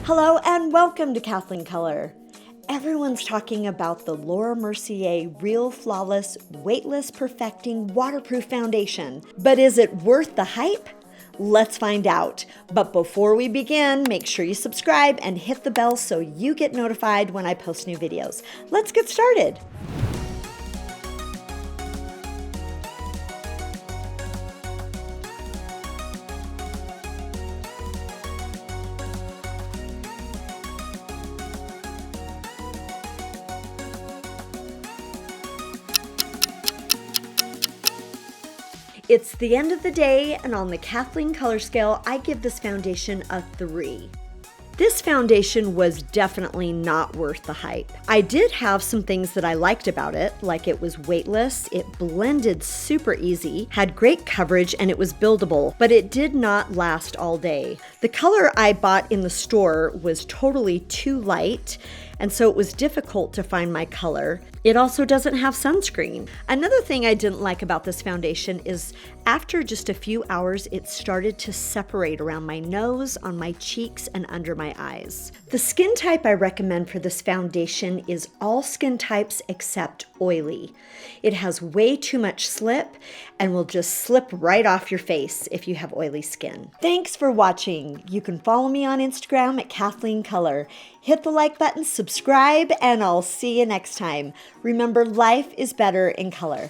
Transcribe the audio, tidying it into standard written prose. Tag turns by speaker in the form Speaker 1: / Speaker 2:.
Speaker 1: Hello and welcome to Kathleen Color. Everyone's talking about the Mercier Real Flawless Weightless Perfecting Waterproof Foundation. But is it worth the hype? Let's find out. But before we begin, make sure you subscribe and hit the bell so you get notified when I post new videos. Let's get started. It's the end of the day, and on the Kathleen color scale, I give this foundation a 3. This foundation was definitely not worth the hype. I did have some things that I liked about it, like it was weightless, it blended super easy, had great coverage, and it was buildable, but it did not last all day. The color I bought in the store was totally too light, and so it was difficult to find my color. It also doesn't have sunscreen. Another thing I didn't like about this foundation is after just a few hours, it started to separate around my nose, on my cheeks, and under my eyes. The skin type I recommend for this foundation is all skin types except oily. It has way too much slip and will just slip right off your face if you have oily skin. Thanks for watching. You can follow me on Instagram at Kathleen Color. Hit the like button, subscribe, and I'll see you next time. Remember, life is better in color.